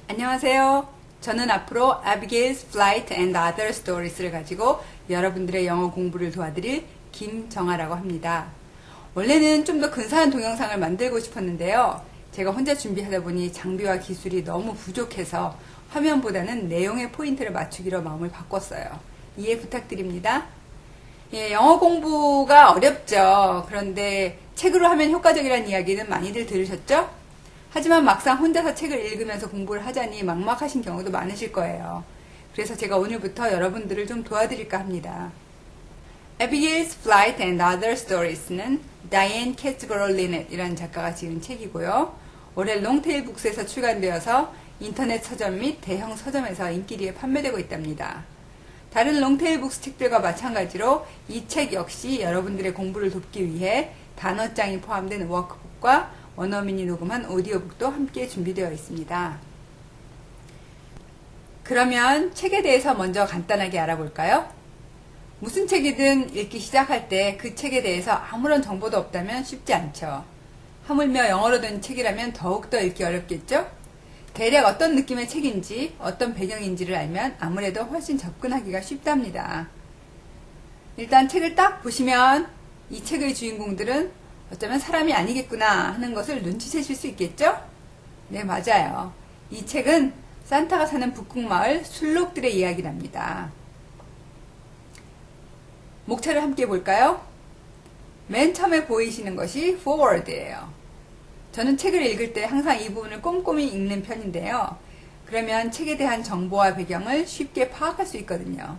안녕하세요. 저는 앞으로 Abigail's Flight and Other Stories를 가지고 여러분들의 영어 공부를 도와드릴 김정아라고 합니다. 원래는 좀 더 근사한 동영상을 만들고 싶었는데요. 제가 혼자 준비하다 보니 장비와 기술이 너무 부족해서 화면보다는 내용의 포인트를 맞추기로 마음을 바꿨어요. 이해 부탁드립니다. 영어 공부가 어렵죠. 그런데 책으로 하면 효과적이라는 이야기는 많이들 들으셨죠? 하지만 막상 혼자서 책을 읽으면서 공부를 하자니 막막하신 경우도 많으실 거예요. 그래서 제가 오늘부터 여러분들을 좀 도와드릴까 합니다. Abigail's Flight and Other Stories는 다이앤 캐츠버러 리넷이라는 작가가 지은 책이고요. 올해 롱테일 북스에서 출간되어서 인터넷 서점 및 대형 서점에서 인기리에 판매되고 있답니다. 다른 롱테일 북스 책들과 마찬가지로 이 책 역시 여러분들의 공부를 돕기 위해 단어장이 포함된 워크북과 원어민이 녹음한 오디오북도 함께 준비되어 있습니다. 그러면 책에 대해서 먼저 간단하게 알아볼까요? 무슨 책이든 읽기 시작할 때 그 책에 대해서 아무런 정보도 없다면 쉽지 않죠. 하물며 영어로 된 책이라면 더욱더 읽기 어렵겠죠? 대략 어떤 느낌의 책인지, 어떤 배경인지를 알면 아무래도 훨씬 접근하기가 쉽답니다. 일단 책을 딱 보시면 이 책의 주인공들은 어쩌면 사람이 아니겠구나 하는 것을 눈치채실 수 있겠죠? 네, 맞아요. 이 책은 산타가 사는 북극마을 술록들의 이야기랍니다. 목차를 함께 볼까요? 맨 처음에 보이시는 것이 forward예요. 저는 책을 읽을 때 항상 이 부분을 꼼꼼히 읽는 편인데요. 그러면 책에 대한 정보와 배경을 쉽게 파악할 수 있거든요.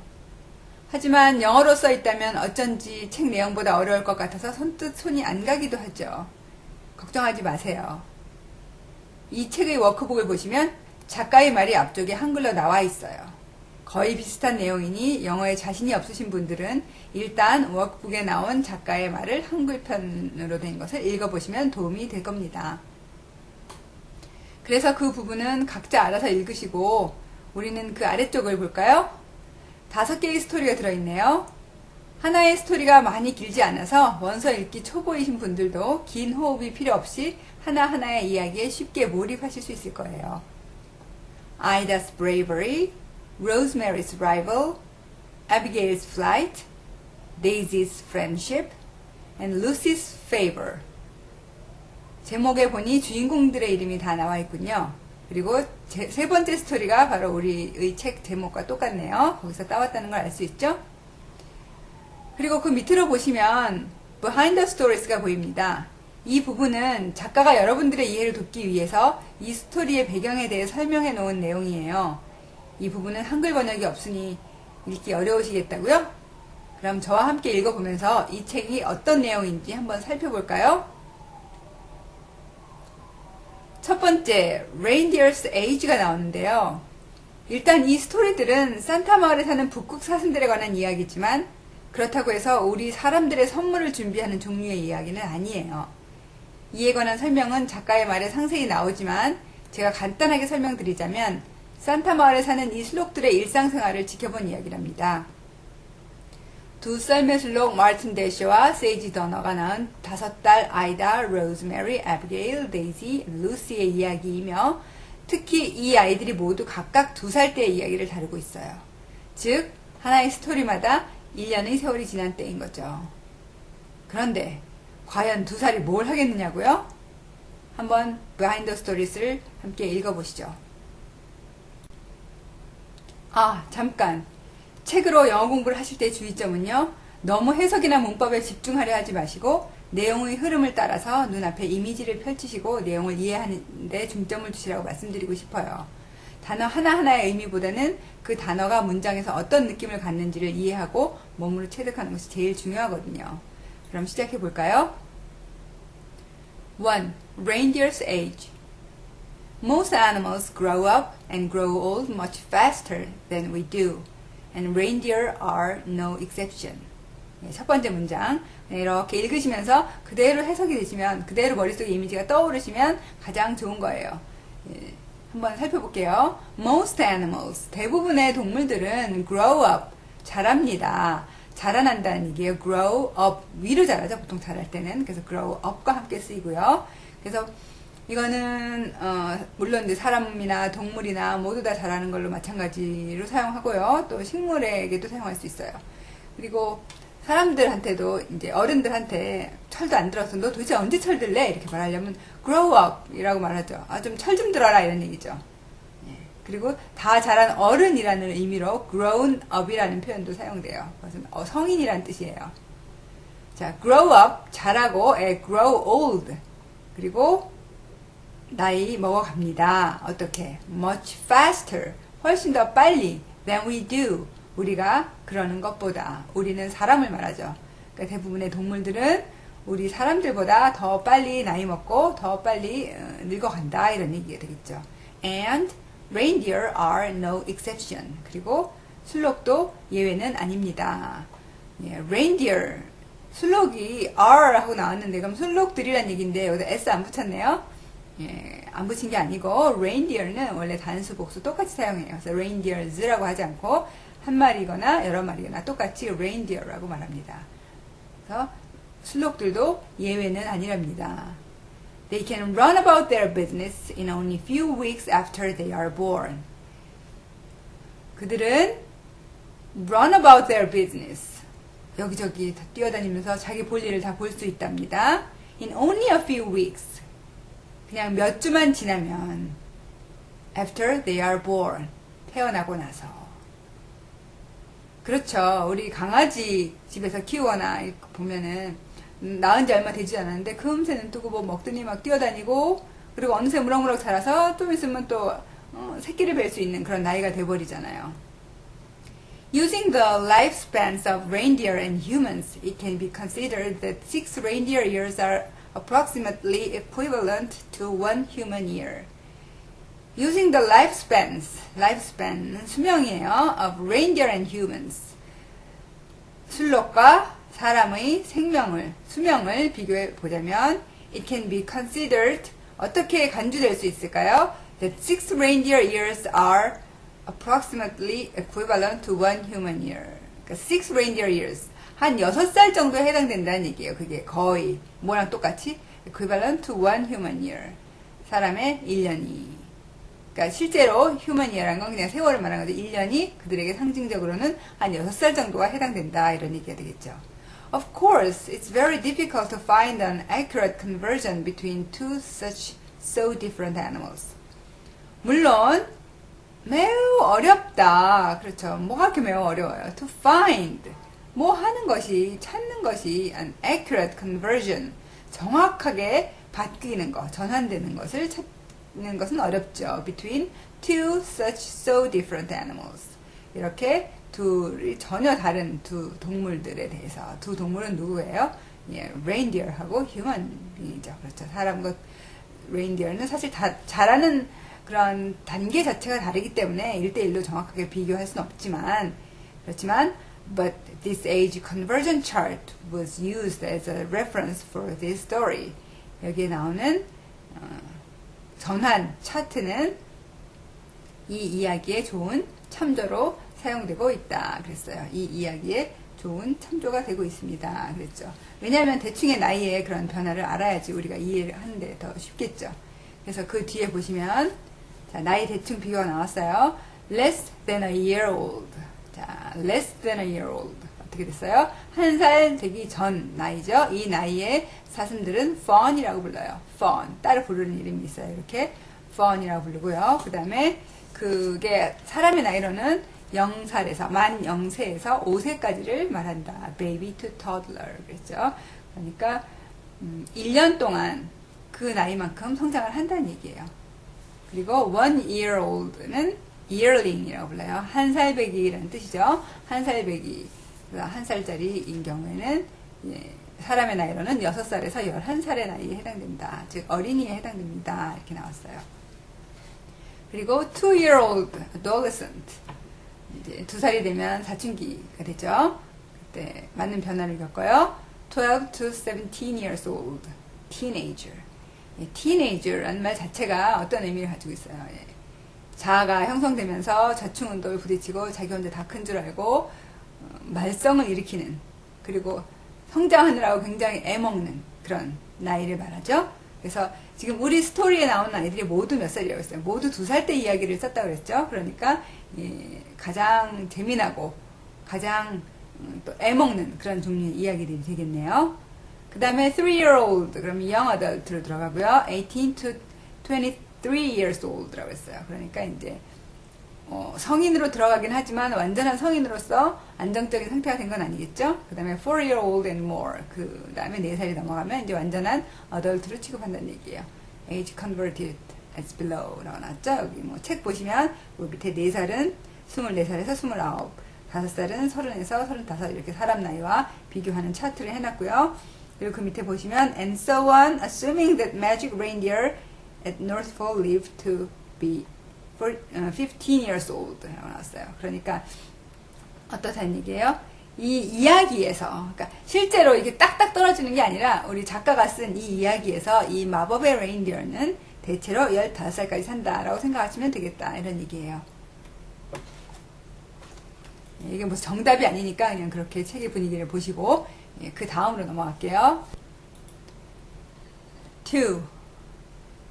하지만 영어로 써 있다면 어쩐지 책 내용보다 어려울 것 같아서 선뜻 손이 안 가기도 하죠. 걱정하지 마세요. 이 책의 워크북을 보시면 작가의 말이 앞쪽에 한글로 나와 있어요. 거의 비슷한 내용이니 영어에 자신이 없으신 분들은 일단 워크북에 나온 작가의 말을 한글편으로 된 것을 읽어보시면 도움이 될 겁니다. 그래서 그 부분은 각자 알아서 읽으시고 우리는 그 아래쪽을 볼까요? 5개의 스토리가 들어있네요. 하나의 스토리가 많이 길지 않아서 원서 읽기 초보이신 분들도 긴 호흡이 필요 없이 하나하나의 이야기에 쉽게 몰입하실 수 있을 거예요. Ida's Bravery, Rosemary's Rival, Abigail's Flight, Daisy's Friendship, and Lucy's Favor. 제목에 보니 주인공들의 이름이 다 나와 있군요. 그리고 세 번째 스토리가 바로 우리의 책 제목과 똑같네요. 거기서 따왔다는 걸 알 수 있죠? 그리고 그 밑으로 보시면 Behind the Stories가 보입니다. 이 부분은 작가가 여러분들의 이해를 돕기 위해서 이 스토리의 배경에 대해 설명해 놓은 내용이에요. 이 부분은 한글 번역이 없으니 읽기 어려우시겠다고요? 그럼 저와 함께 읽어보면서 이 책이 어떤 내용인지 한번 살펴볼까요? 첫 번째, Reindeer's Age가 나오는데요. 일단 이 스토리들은 산타 마을에 사는 북극 사슴들에 관한 이야기지만 그렇다고 해서 우리 사람들의 선물을 준비하는 종류의 이야기는 아니에요. 이에 관한 설명은 작가의 말에 상세히 나오지만 제가 간단하게 설명드리자면 산타 마을에 사는 이 슬록들의 일상생활을 지켜본 이야기랍니다. 두 썰매 슬록 마틴 대시와 세이지 더너가 낳은 5딸 아이다, 로즈메리, 아비게일, 데이지, 루시의 이야기이며 특히 이 아이들이 모두 각각 2살 때의 이야기를 다루고 있어요. 즉 하나의 스토리마다 1년의 세월이 지난 때인 거죠. 그런데 과연 2살이 뭘 하겠느냐고요? 한번 Behind the Stories를 함께 읽어보시죠. 잠깐. 책으로 영어 공부를 하실 때 주의점은요. 너무 해석이나 문법에 집중하려 하지 마시고 내용의 흐름을 따라서 눈앞에 이미지를 펼치시고 내용을 이해하는 데 중점을 두시라고 말씀드리고 싶어요. 단어 하나하나의 의미보다는 그 단어가 문장에서 어떤 느낌을 갖는지를 이해하고 몸으로 체득하는 것이 제일 중요하거든요. 그럼 시작해 볼까요? 1. Reindeer's age. Most animals grow up and grow old much faster than we do. And reindeer are no exception. 첫 번째 문장 이렇게 읽으시면서 그대로 해석이 되시면 그대로 머릿속에 이미지가 떠오르시면 가장 좋은 거예요. 한번 살펴볼게요. Most animals, 대부분의 동물들은 grow up, 자랍니다. 자라난다는 얘기예요. grow up, 위로 자라죠. 보통 자랄 때는. 그래서 grow up과 함께 쓰이고요. 그래서 이거는 물론 이제 사람이나 동물이나 모두 다 자라는 걸로 마찬가지로 사용하고요. 또 식물에게도 사용할 수 있어요. 그리고 사람들한테도 이제 어른들한테 철도 안 들어서 너 도대체 언제 철들래? 이렇게 말하려면 grow up 이라고 말하죠. 좀 철 좀 들어라 이런 얘기죠. 예. 그리고 다 자란 어른이라는 의미로 grown up이라는 표현도 사용돼요. 그것은 성인이라는 뜻이에요. 자, grow up 자라고 grow old 그리고 나이 먹어갑니다. 어떻게? much faster 훨씬 더 빨리 than we do 우리가 그러는 것보다 우리는 사람을 말하죠. 그러니까 대부분의 동물들은 우리 사람들보다 더 빨리 나이 먹고 더 빨리 늙어간다 이런 얘기가 되겠죠. And reindeer are no exception. 그리고 순록도 예외는 아닙니다. 예, reindeer 순록이 are 하고 나왔는데 그럼 순록들이란 얘기인데 여기다 s 안 붙였네요. 예, 안 붙인 게 아니고 reindeer는 원래 단수 복수 똑같이 사용해요. 그래서 reindeers라고 하지 않고 한 마리거나 여러 마리거나 똑같이 reindeer라고 말합니다. 그래서 순록들도 예외는 아니랍니다. They can run about their business in only few weeks after they are born. 그들은 run about their business. 여기저기 다 뛰어다니면서 자기 볼 일을 다 볼 수 있답니다. In only a few weeks. 그냥 몇 주만 지나면 after they are born. 태어나고 나서. 그렇죠. 우리 강아지 집에서 키우거나 보면은 낳은 지 얼마 되지 않았는데 금새는 뜨고 뭐 먹더니 막 뛰어다니고 그리고 어느새 무럭무럭 자라서 좀 있으면 또 새끼를 뵐 수 있는 그런 나이가 돼버리잖아요. Using the lifespans of reindeer and humans, it can be considered that 6 reindeer years are approximately equivalent to 1 human year. Using the lifespan은 수명이에요. of reindeer and humans. 순록과 사람의 수명을 비교해 보자면 it can be considered 어떻게 간주될 수 있을까요? That 6 reindeer years are approximately equivalent to 1 human year. 그러니까 6 reindeer years 한 6살 정도에 해당된다는 얘기예요. 그게 거의 뭐랑 똑같이 equivalent to 1 human year. 사람의 1년이. 그러니까 실제로 human year라는 건 그냥 세월을 말하는 거죠. 1년이 그들에게 상징적으로는 한 6살 정도가 해당된다 이런 얘기가 되겠죠. Of course, it's very difficult to find an accurate conversion between two such so different animals. 물론 매우 어렵다. 그렇죠. 뭐가 그렇게 매우 어려워요. To find 뭐 하는 것이 찾는 것이 an accurate conversion 정확하게 바뀌는 것, 전환되는 것을 찾는 것은 어렵죠. Between two such so different animals. 이렇게 둘이 전혀 다른 두 동물들에 대해서 두 동물은 누구예요? 예, reindeer하고 human이죠. 그렇죠. 사람과 reindeer는 사실 다 자라는 그런 단계 자체가 다르기 때문에 1대1로 정확하게 비교할 수는 없지만 그렇지만 but this age conversion chart was used as a reference for this story. 여기에 나오는 전환 차트는 이 이야기에 좋은 참조로 사용되고 있다. 그랬어요. 이 이야기에 좋은 참조가 되고 있습니다. 그랬죠. 왜냐하면 대충의 나이에 그런 변화를 알아야지 우리가 이해를 하는데 더 쉽겠죠. 그래서 그 뒤에 보시면 자, 나이 대충 비교가 나왔어요. less than a year old. 자, less than a year old. 어떻게 됐어요? 1살 되기 전 나이죠. 이 나이에 사슴들은 fawn이라고 불러요. fawn. 따로 부르는 이름이 있어요. 이렇게 fawn이라고 부르고요. 그 다음에 그게 사람의 나이로는 0살에서 만 0세에서 5세까지를 말한다. baby to toddler. 그랬죠. 그러니까 1년 동안 그 나이만큼 성장을 한다는 얘기예요. 그리고 1 year old는 yearling이라고 불러요. 한 살배기라는 뜻이죠. 한 살배기. 한 살짜리인 경우에는 예, 사람의 나이로는 6살에서 11살의 나이에 해당된다. 즉 어린이에 해당됩니다. 이렇게 나왔어요. 그리고 2 year old adolescent. 이제 2살이 되면 사춘기가 되죠. 그때 많은 변화를 겪어요. 12 to 17 years old. teenager. 예, teenager라는 말 자체가 어떤 의미를 가지고 있어요. 예. 자아가 형성되면서 자충운동을 부딪히고 자기 혼자 다 큰 줄 알고 말썽을 일으키는 그리고 성장하느라고 굉장히 애먹는 그런 나이를 말하죠. 그래서 지금 우리 스토리에 나오는 아이들이 모두 몇 살이라고 했어요? 모두 2살 때 이야기를 썼다고 그랬죠? 그러니까 가장 재미나고 가장 또 애먹는 그런 종류의 이야기들이 되겠네요. 그 다음에 3-year-old, 그럼 young adult로 들어가고요. 18 to 23 years old라고 했어요. 그러니까 이제 성인으로 들어가긴 하지만 완전한 성인으로서 안정적인 상태가 된 건 아니겠죠? 그 다음에 4-year-old and more, 그 다음에 4살이 넘어가면 이제 완전한 어덜트로 취급한다는 얘기예요. age converted as below 라고 나왔죠? 여기 뭐 책 보시면 그 밑에 4살은 24살에서 29, 5살은 30에서 35 이렇게 사람 나이와 비교하는 차트를 해놨고요. 그리고 그 밑에 보시면 and so on, assuming that magic reindeer at North Pole lived to be 15 years old 라고 나왔어요. 그러니까 어떻다는 얘기예요? 이 이야기에서, 그러니까 실제로 이게 딱딱 떨어지는 게 아니라 우리 작가가 쓴 이 이야기에서 이 마법의 레인디어는 대체로 15살까지 산다라고 생각하시면 되겠다 이런 얘기예요. 이게 무슨 정답이 아니니까 그냥 그렇게 책의 분위기를 보시고 그 다음으로 넘어갈게요. 2.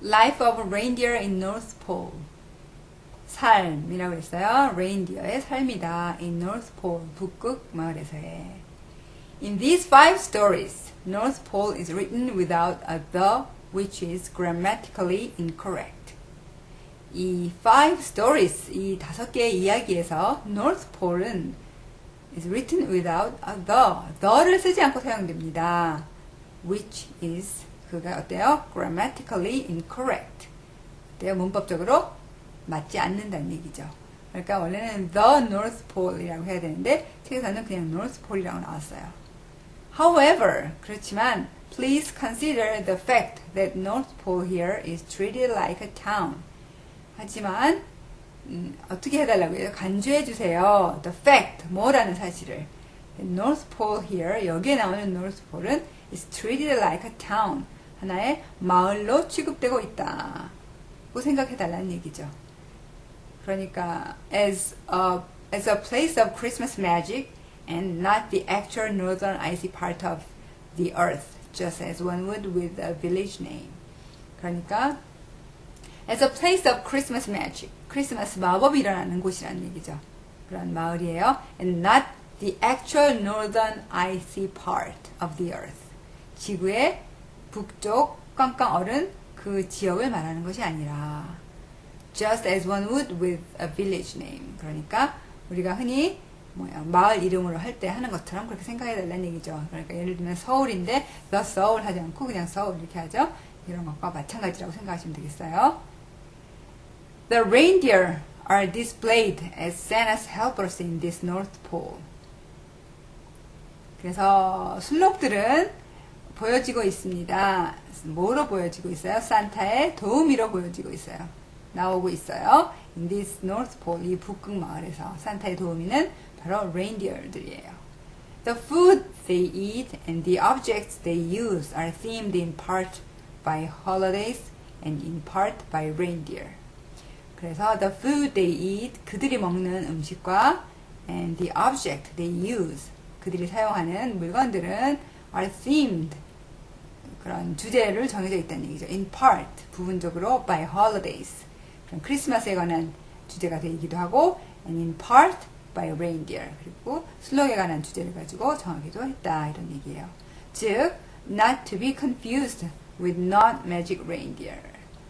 Life of a Reindeer in North Pole. 삶이라고 했어요. 레인디어의 삶이다. In North Pole, 북극 마을에서의. In these 5 stories, North Pole is written without a the, which is grammatically incorrect. 이 5 stories, 이 5개의 이야기에서 North Pole은 is written without a the를 쓰지 않고 사용됩니다. Which is, 그가 어때요? grammatically incorrect. 어때요? 문법적으로 맞지 않는다는 얘기죠. 그러니까 원래는 the North Pole이라고 해야 되는데 책에서는 그냥 North Pole이라고 나왔어요. However, 그렇지만 please consider the fact that North Pole here is treated like a town. 하지만 어떻게 해달라고요? 간주해 주세요. The fact, 뭐라는 사실을. North Pole here, 여기에 나오는 North Pole은 is treated like a town. 하나의 마을로 취급되고 있다. 고 생각해달라는 얘기죠. 그러니까 as a place of Christmas magic and not the actual northern icy part of the earth, just as one would with a village name. 그러니까 as a place of Christmas magic, 크리스마스 마법이 일어나는 곳이라는 얘기죠. 그런 마을이에요. And not the actual northern icy part of the earth. 지구의 북쪽 꽝꽝 얼은 그 지역을 말하는 것이 아니라 just as one would with a village name. 그러니까 우리가 흔히 마을 이름으로 할 때 하는 것처럼 그렇게 생각해 달라는 얘기죠. 그러니까 예를 들면 서울인데 the Seoul 하지 않고 그냥 서울 이렇게 하죠. 이런 것과 마찬가지라고 생각하시면 되겠어요. The reindeer are displayed as Santa's helpers in this North Pole. 그래서 순록들은 보여지고 있습니다. 뭐로 보여지고 있어요? 산타의 도우미로 보여지고 있어요. 나오고 있어요. In this North Pole, 이 북극 마을에서 산타의 도우미는 바로 reindeer들이에요. The food they eat and the objects they use are themed in part by holidays and in part by reindeer. 그래서 the food they eat, 그들이 먹는 음식과 and the object they use, 그들이 사용하는 물건들은 are themed, 그런 주제를 정해져 있다는 얘기죠. In part, 부분적으로 by holidays, 그럼 크리스마스에 관한 주제가 되기도 하고 and in part by reindeer, 그리고 슬럭에 관한 주제를 가지고 정하기도 했다 이런 얘기예요. 즉, not to be confused with non-magic reindeer.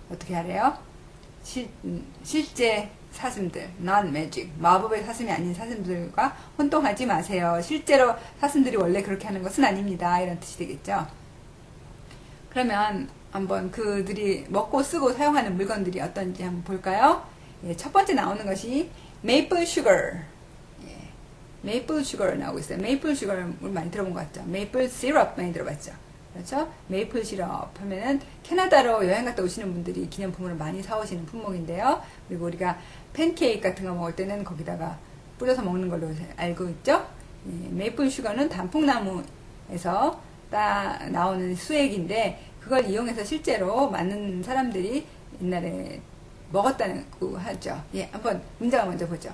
어떻게 하래요? 실제 사슴들, non-magic, 마법의 사슴이 아닌 사슴들과 혼동하지 마세요. 실제로 사슴들이 원래 그렇게 하는 것은 아닙니다. 이런 뜻이 되겠죠. 그러면 한번 그들이 먹고 쓰고 사용하는 물건들이 어떤지 한번 볼까요? 예, 첫 번째 나오는 것이 maple sugar. 예, maple sugar 나오고 있어요. maple sugar 우리 많이 들어본 것 같죠? maple syrup 많이 들어봤죠? 그렇죠? 메이플 시럽 하면은 캐나다로 여행 갔다 오시는 분들이 기념품으로 많이 사오시는 품목인데요. 그리고 우리가 팬케이크 같은 거 먹을 때는 거기다가 뿌려서 먹는 걸로 알고 있죠? 예, 메이플 슈거는 단풍나무에서 따 나오는 수액인데 그걸 이용해서 실제로 많은 사람들이 옛날에 먹었다는 거 하죠. 예, 한번 문장을 먼저 보죠.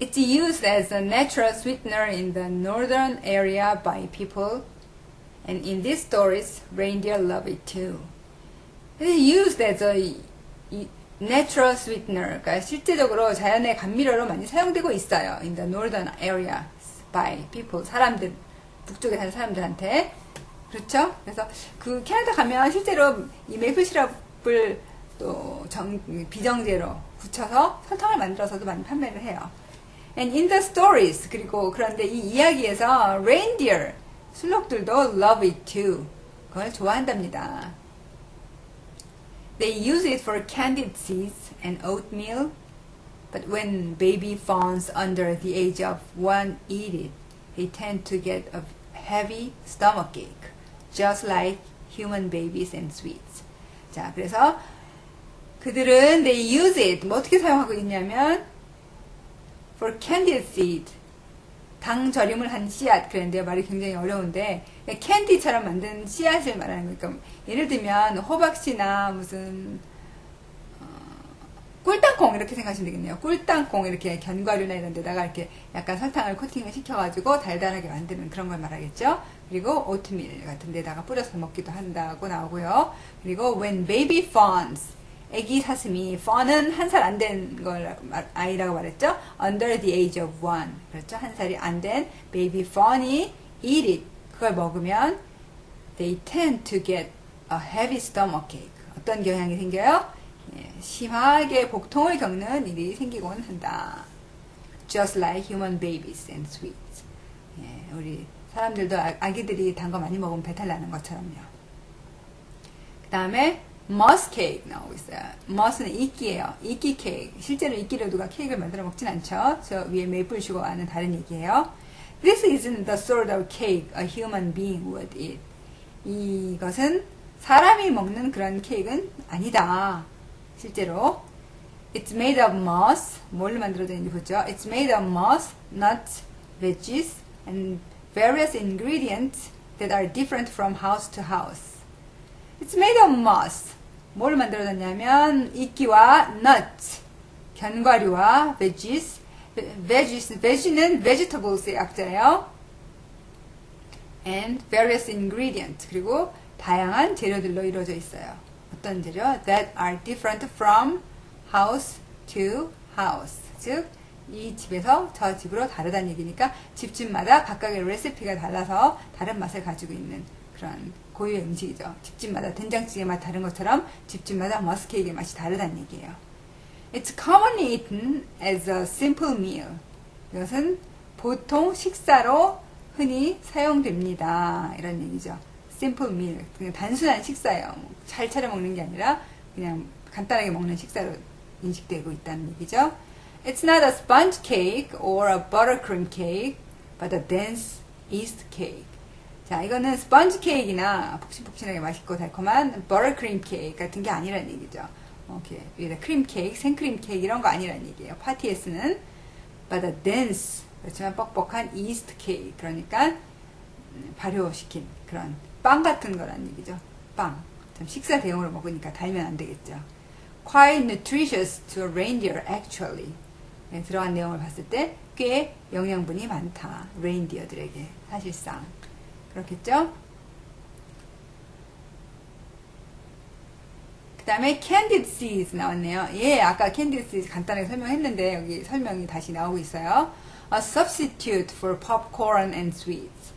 It's used as a natural sweetener in the northern area by people And in these stories, reindeer love it too. It's used as a natural sweetener. 그러니까 실제적으로 자연의 감미료로 많이 사용되고 있어요. In the northern area by people. 사람들, 북쪽에 사는 사람들한테. 그렇죠? 그래서 그 캐나다 가면 실제로 이 메이플 시럽을 또 비정제로 굳혀서 설탕을 만들어서도 많이 판매를 해요. And in the stories, 그리고 그런데 이 이야기에서 reindeer, 순록들도 love it too. 그걸 좋아한답니다. They use it for candied seeds and oatmeal, but when baby fawns under the age of 1 eat it, they tend to get a heavy stomachache, just like human babies and sweets. 자, 그래서 그들은 they use it, 뭐 어떻게 사용하고 있냐면 for candied seed, 당 절임을 한 씨앗. 그랬는데요, 말이 굉장히 어려운데 캔디처럼 만든 씨앗을 말하는 거니까 예를 들면 호박씨나 무슨 꿀땅콩 이렇게 생각하시면 되겠네요. 꿀땅콩 이렇게 견과류나 이런 데다가 이렇게 약간 설탕을 코팅을 시켜가지고 달달하게 만드는 그런 걸 말하겠죠. 그리고 오트밀 같은 데다가 뿌려서 먹기도 한다고 나오고요. 그리고 when baby fawns, 애기 사슴이 fawn은 한 살 안 된 걸 아이라고 말했죠. under the age of 1, 그렇죠. 한 살이 안 된 baby fawn이 eat it, 그걸 먹으면 they tend to get a heavy stomachache. 어떤 경향이 생겨요? 예, 심하게 복통을 겪는 일이 생기곤 한다. just like human babies and sweets. 예, 우리 사람들도 아기들이 단 거 많이 먹으면 배탈 나는 것처럼요. 그 다음에 머스 케이크 나오고 있어요. 머스는 이끼예요. 이끼 케이크. 실제로 이끼로 누가 케이크를 만들어 먹진 않죠. 저 위에 메이플 슈거와는 다른 얘기예요. This isn't the sort of cake a human being would eat. 이것은 사람이 먹는 그런 케이크는 아니다. 실제로. It's made of moss. 뭘로 만들어졌는지 보죠. It's made of moss, nuts, veggies, and various ingredients that are different from house to house. It's made of moss. 뭘 만들어졌냐면 이끼와 nuts, 견과류와 veggies, veggie는 vegetables의 약자예요. and various ingredients, 그리고 다양한 재료들로 이루어져 있어요. 어떤 재료? that are different from house to house. 즉, 이 집에서 저 집으로 다르다는 얘기니까 집집마다 각각의 레시피가 달라서 다른 맛을 가지고 있는 그런 고유의 음식이죠. 집집마다 된장찌개 맛 다른 것처럼 집집마다 머스케이크의 맛이 다르다는 얘기예요. It's commonly eaten as a simple meal. 이것은 보통 식사로 흔히 사용됩니다. 이런 얘기죠. simple meal. 그냥 단순한 식사예요. 잘 차려 먹는 게 아니라 그냥 간단하게 먹는 식사로 인식되고 있다는 얘기죠. It's not a sponge cake or a buttercream cake, but a dense yeast cake. 자, 이거는 스펀지 케이크나 폭신폭신하게 맛있고 달콤한 버터크림 케이크 같은 게 아니라는 얘기죠. 오케이. 위에다 크림 케이크, 생크림 케이크 이런 거 아니라는 얘기예요. 파티에 쓰는 but a dense, 그렇지만 뻑뻑한 yeast cake. 그러니까 발효시킨 그런 빵 같은 거라는 얘기죠. 빵. 좀 식사 대용으로 먹으니까 달면 안 되겠죠. Quite nutritious to a reindeer actually. 네, 들어간 내용을 봤을 때 꽤 영양분이 많다. 레인디어들에게 사실상. 그렇겠죠? 그 다음에 candied seeds 나왔네요. 예, 아까 candied seeds 간단하게 설명했는데 여기 설명이 다시 나오고 있어요. A substitute for popcorn and sweets.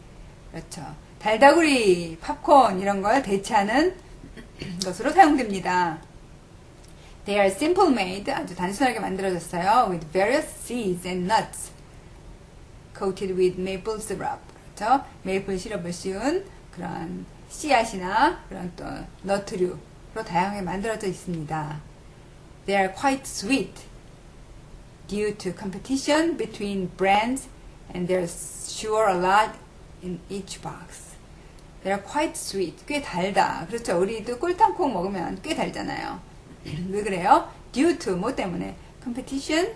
그렇죠. 달다구리, 팝콘 이런 걸 대체하는 것으로 사용됩니다. They are simple made, 아주 단순하게 만들어졌어요. With various seeds and nuts coated with maple syrup. 그렇죠? 메이플 시럽을 씌운 그런 씨앗이나 그런 또 너트류로 다양하게 만들어져 있습니다. They are quite sweet due to competition between brands and there's sure a lot in each box. They are quite sweet. 꽤 달다. 그렇죠? 우리도 꿀탕콩 먹으면 꽤 달잖아요. 왜 그래요? Due to 뭐 때문에? Competition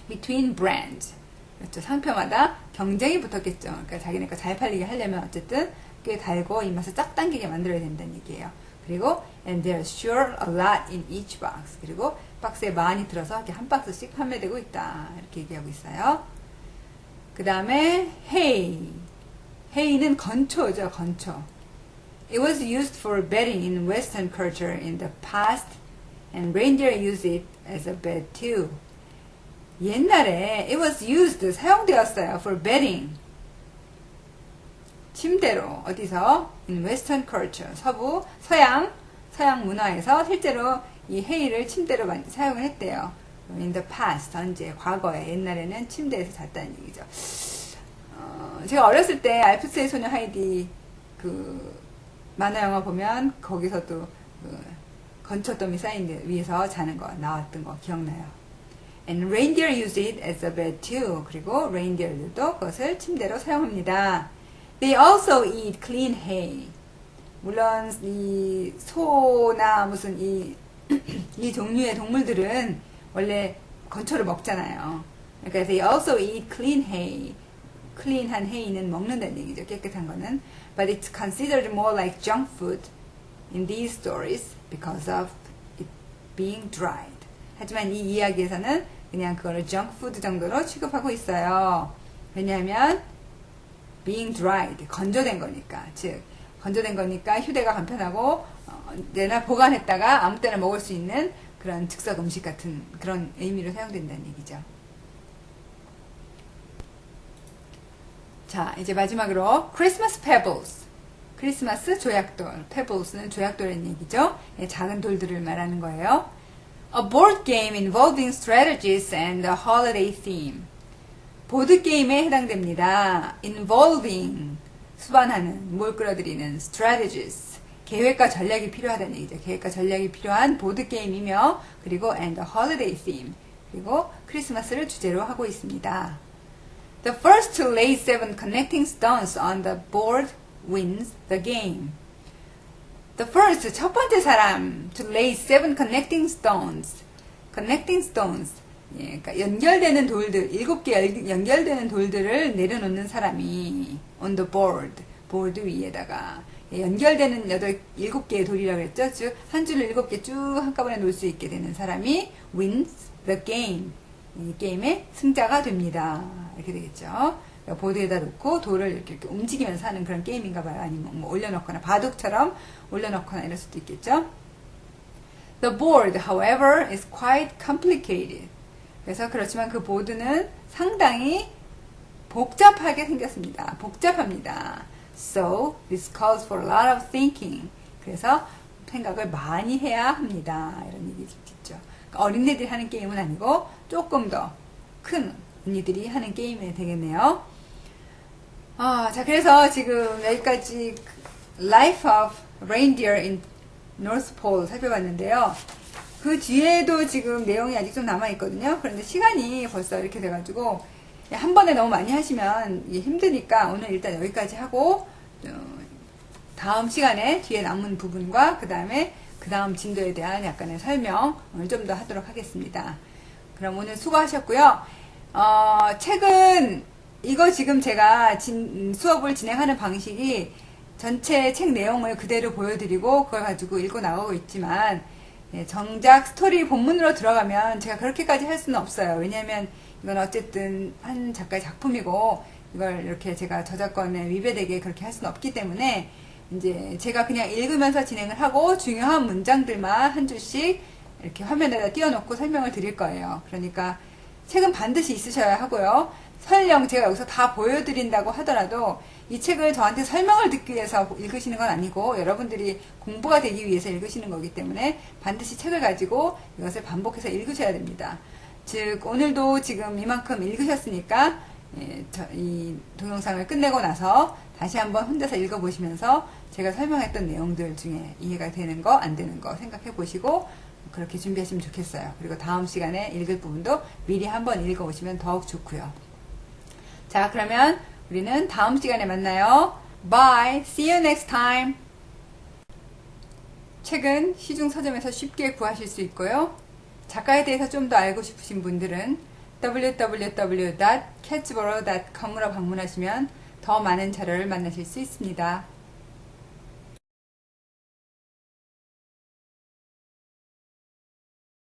between brands. 그렇죠. 상표마다 경쟁이 붙었겠죠. 그러니까 자기네 거 잘 팔리게 하려면 어쨌든 꽤 달고 입맛을 쫙 당기게 만들어야 된다는 얘기예요. 그리고 and there's sure a lot in each box. 그리고 박스에 많이 들어서 이렇게 한 박스씩 판매되고 있다. 이렇게 얘기하고 있어요. 그 다음에 hay. 해이는 건초죠, 건초. It was used for betting in Western culture in the past, and reindeer use it as a bet too. 옛날에 it was used, 사용되었어요, for betting. 침대로, 어디서? In Western culture, 서양 문화에서 실제로 이 해이를 침대로 많이 사용을 했대요. In the past, 언제, 과거에, 옛날에는 침대에서 잤다는 얘기죠. 제가 어렸을 때 알프스의 소녀 하이디 그 만화 영화 보면 거기서도 그 건초더미 쌓인 데 위에서 자는 거 나왔던 거 기억나요. And reindeer use it as a bed too. 그리고 reindeer들도 그것을 침대로 사용합니다. They also eat clean hay. 물론 이 소나 무슨 이 종류의 동물들은 원래 건초를 먹잖아요. 그러니까 they also eat clean hay. 클린한 해이는 먹는다는 얘기죠. 깨끗한 거는. But it's considered more like junk food in these stories because of it being dried. 하지만 이 이야기에서는 그냥 그거를 junk food 정도로 취급하고 있어요. 왜냐하면 being dried, 건조된 거니까. 즉 건조된 거니까 휴대가 간편하고 내나 보관했다가 아무 때나 먹을 수 있는 그런 즉석 음식 같은 그런 의미로 사용된다는 얘기죠. 자, 이제 마지막으로 Christmas Pebbles. 크리스마스 조약돌. Pebbles는 조약돌이라는 얘기죠. 작은 돌들을 말하는 거예요. A board game involving strategies and a holiday theme. 보드게임에 해당됩니다. Involving. 수반하는, 뭘 끌어들이는 strategies. 계획과 전략이 필요하다는 얘기죠. 계획과 전략이 필요한 보드게임이며, 그리고 and a holiday theme. 그리고 크리스마스를 주제로 하고 있습니다. The first to lay 7 connecting stones on the board wins the game. The first, 첫 번째 사람 to lay 7 connecting stones. Connecting stones. 예, 그러니까 연결되는 돌들, 7개 연결되는 돌들을 내려놓는 사람이 on the board, 보드 위에다가 연결되는 7개의 돌이라고 했죠. 즉, 한 줄을 7개 쭉 한꺼번에 놓을 수 있게 되는 사람이 wins the game. 이 게임의 승자가 됩니다. 이렇게 되겠죠. 보드에다 놓고 돌을 이렇게 움직이면서 하는 그런 게임인가 봐요. 아니면 뭐 올려놓거나 바둑처럼 올려놓거나 이럴 수도 있겠죠. The board, however, is quite complicated. 그래서 그렇지만 그 보드는 상당히 복잡하게 생겼습니다. 복잡합니다. So, this calls for a lot of thinking. 그래서 생각을 많이 해야 합니다. 이런 얘기죠. 그러니까 어린애들이 하는 게임은 아니고 조금 더 큰 언니들이 하는 게임이 되겠네요. 자, 그래서 지금 여기까지 Life of Reindeer in North Pole 살펴봤는데요. 그 뒤에도 지금 내용이 아직 좀 남아있거든요. 그런데 시간이 벌써 이렇게 돼가지고 한 번에 너무 많이 하시면 힘드니까 오늘 일단 여기까지 하고 다음 시간에 뒤에 남은 부분과 그 다음 진도에 대한 약간의 설명을 좀 더 하도록 하겠습니다. 그럼 오늘 수고하셨고요. 책은 이거 지금 제가 수업을 진행하는 방식이 전체 책 내용을 그대로 보여드리고 그걸 가지고 읽고 나가고 있지만 정작 스토리 본문으로 들어가면 제가 그렇게까지 할 수는 없어요. 왜냐하면 이건 어쨌든 한 작가의 작품이고 이걸 이렇게 제가 저작권에 위배되게 그렇게 할 수는 없기 때문에 이제 제가 그냥 읽으면서 진행을 하고 중요한 문장들만 한 줄씩 이렇게 화면에다 띄워놓고 설명을 드릴 거예요. 그러니까 책은 반드시 있으셔야 하고요. 설령 제가 여기서 다 보여드린다고 하더라도 이 책을 저한테 설명을 듣기 위해서 읽으시는 건 아니고 여러분들이 공부가 되기 위해서 읽으시는 거기 때문에 반드시 책을 가지고 이것을 반복해서 읽으셔야 됩니다. 즉 오늘도 지금 이만큼 읽으셨으니까 이 동영상을 끝내고 나서 다시 한번 혼자서 읽어보시면서 제가 설명했던 내용들 중에 이해가 되는 거, 안 되는 거 생각해 보시고 그렇게 준비하시면 좋겠어요. 그리고 다음 시간에 읽을 부분도 미리 한번 읽어보시면 더욱 좋고요. 자, 그러면 우리는 다음 시간에 만나요. Bye. See you next time. 책은 시중 서점에서 쉽게 구하실 수 있고요. 작가에 대해서 좀 더 알고 싶으신 분들은 www.catsboro.com으로 방문하시면 더 많은 자료를 만나실 수 있습니다.